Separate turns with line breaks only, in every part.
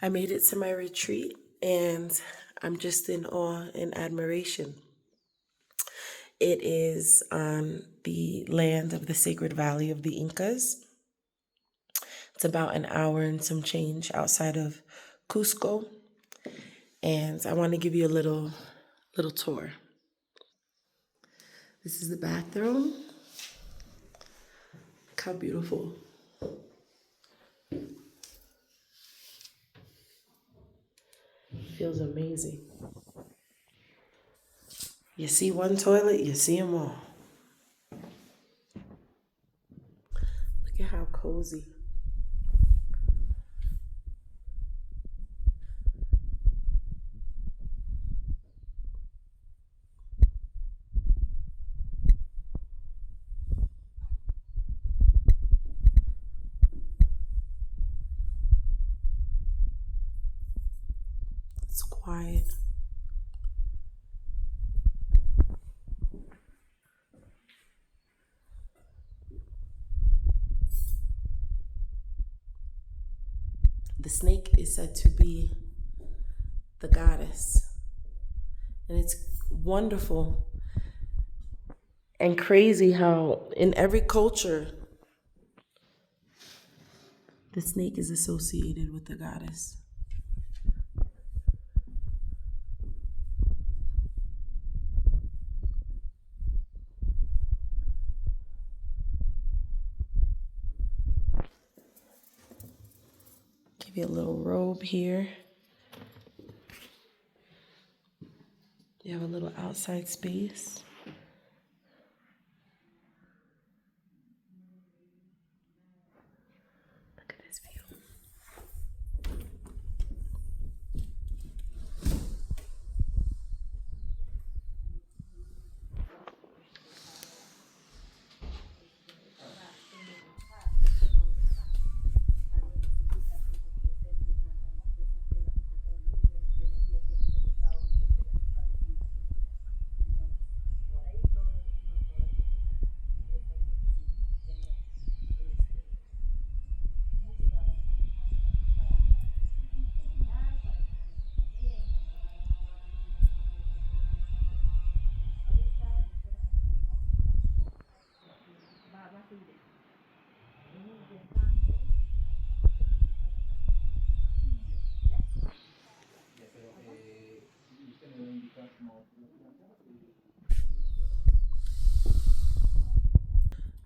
I made it to my retreat and I'm just in awe and admiration. It is on the land of the Sacred Valley of the Incas. It's about an hour and some change outside of Cusco. And I want to give you a little tour. This is the bathroom. Look how beautiful. Feels amazing. You see one toilet, you see them all. Look at how cozy. It's quiet. The snake is said to be the goddess. And it's wonderful and crazy how in every culture the snake is associated with the goddess. Give you a little robe here. You have a little outside space. Look at this view.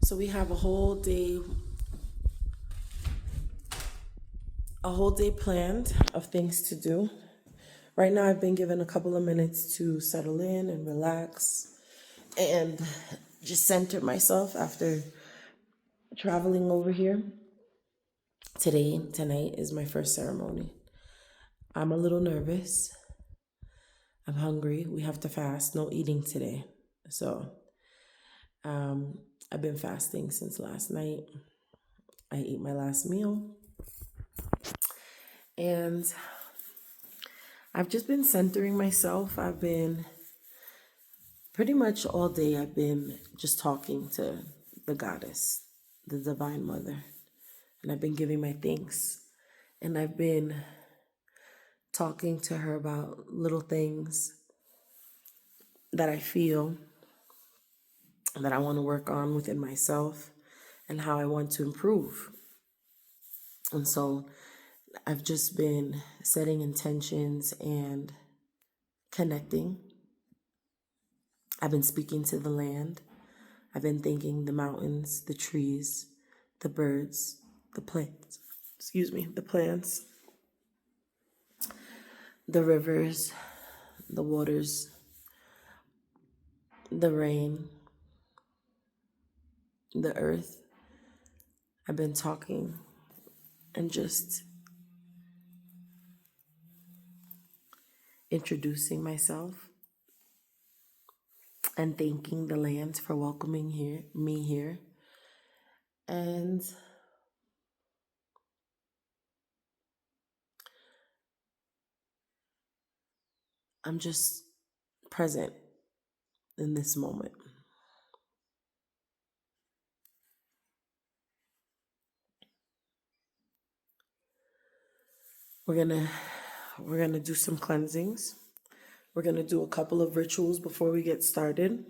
So we have a whole day planned of things to do. Right now I've been given a couple of minutes to settle in and relax and just center myself after traveling over here. Tonight is my first ceremony. I'm a little nervous. I'm hungry. We have to fast. No eating today. So I've been fasting since last night. I ate my last meal. And I've just been centering myself. I've been pretty much all day, I've been just talking to the goddess, the divine mother. And I've been giving my thanks. And I've been talking to her about little things that I feel that I want to work on within myself and how I want to improve. And so I've just been setting intentions and connecting. I've been speaking to the land. I've been thanking the mountains, the trees, the birds, the plants, the plants, the rivers, the waters, the rain, the earth. I've been talking and just introducing myself and thanking the lands for welcoming me here. And I'm just present in this moment. We're gonna do some cleansings. We're gonna do a couple of rituals before we get started.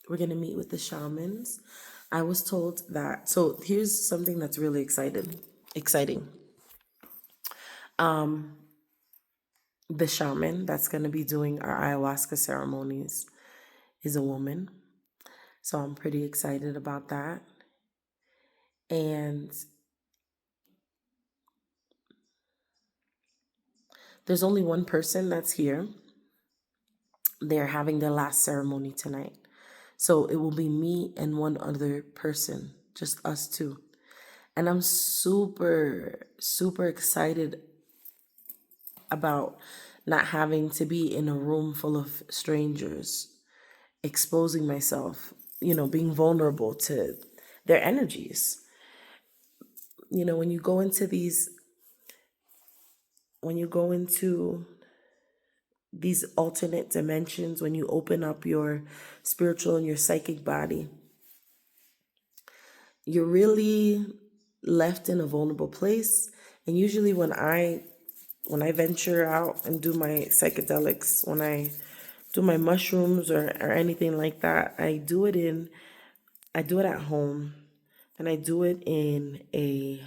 We're gonna meet with the shamans. I was told that. So here's something that's really exciting. The shaman that's gonna be doing our ayahuasca ceremonies is a woman. So I'm pretty excited about that. And there's only one person that's here. They're having their last ceremony tonight. So it will be me and one other person, just us two. And I'm super, super excited about not having to be in a room full of strangers, exposing myself, being vulnerable to their energies. When you go into these alternate dimensions, when you open up your spiritual and your psychic body, you're really left in a vulnerable place. And usually when I venture out and do my psychedelics, when I do my mushrooms or anything like that, I do it at home, and I do it in a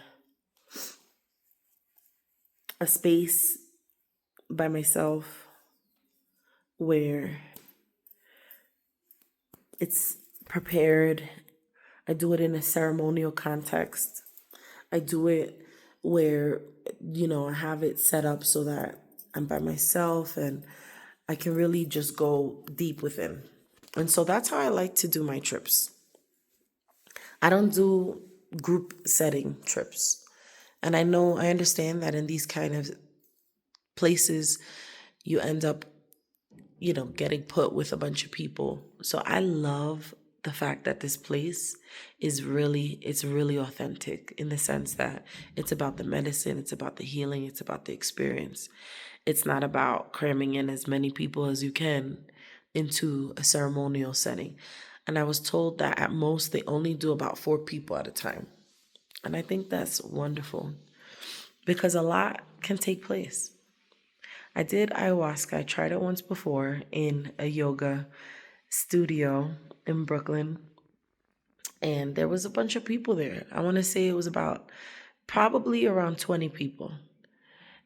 space by myself where it's prepared. I do it in a ceremonial context. I do it where, I have it set up so that I'm by myself and I can really just go deep within. And so that's how I like to do my trips. I don't do group setting trips. And I understand that in these kind of places, you end up, getting put with a bunch of people. So I love the fact that this place it's really authentic in the sense that it's about the medicine, it's about the healing, it's about the experience. It's not about cramming in as many people as you can into a ceremonial setting. And I was told that at most they only do about 4 people at a time. And I think that's wonderful because a lot can take place. I did ayahuasca. I tried it once before in a yoga studio in Brooklyn, and there was a bunch of people there. I want to say it was about probably around 20 people.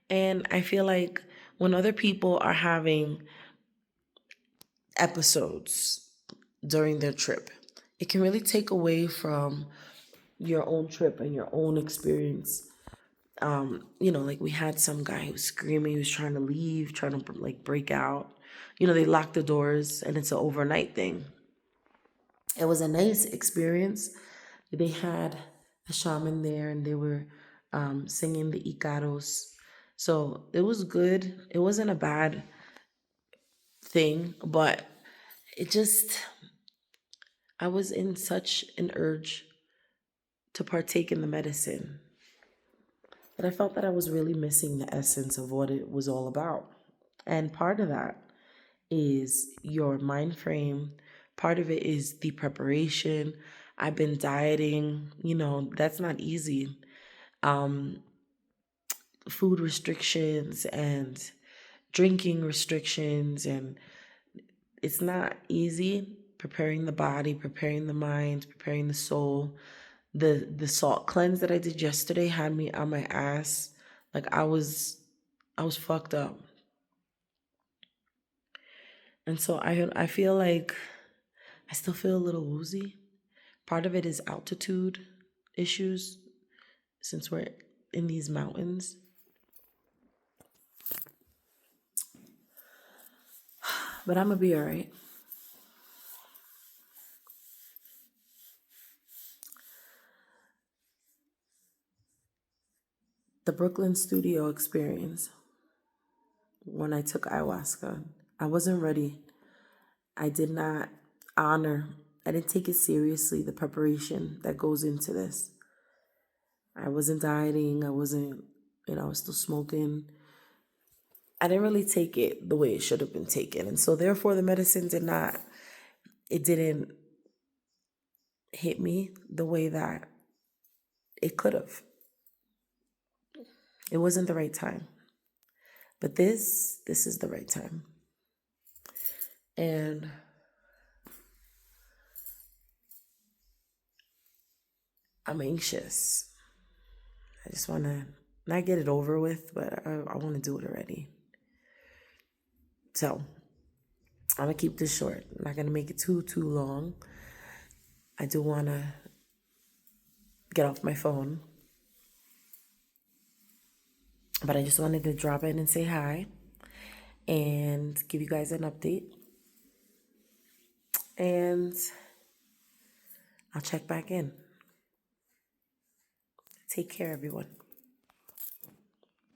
And I feel like when other people are having episodes during their trip, it can really take away from your own trip and your own experience. Like we had some guy who was screaming, he was trying to leave, trying to like break out. They lock the doors and it's an overnight thing. It was a nice experience. They had a shaman there and they were singing the Icaros. So it was good. It wasn't a bad thing, but it just, I was in such an urge to partake in the medicine that I felt that I was really missing the essence of what it was all about. And part of that is your mind frame. Part of it is the preparation. I've been dieting, that's not easy. Food restrictions and drinking restrictions, and it's not easy preparing the body, preparing the mind, preparing the soul. The salt cleanse that I did yesterday had me on my ass. Like I was fucked up. And so I feel like I still feel a little woozy. Part of it is altitude issues since we're in these mountains. But I'm gonna be all right. The Brooklyn studio experience, when I took ayahuasca, I wasn't ready. I did not honor, I didn't take it seriously, the preparation that goes into this. I wasn't dieting, I wasn't, I was still smoking. I didn't really take it the way it should have been taken. And so therefore the medicine didn't hit me the way that it could have. It wasn't the right time. But this is the right time. And I'm anxious. I just want to not get it over with, but I want to do it already. So I'm going to keep this short. I'm not going to make it too long. I do want to get off my phone. But I just wanted to drop in and say hi and give you guys an update. And I'll check back in. Take care, everyone.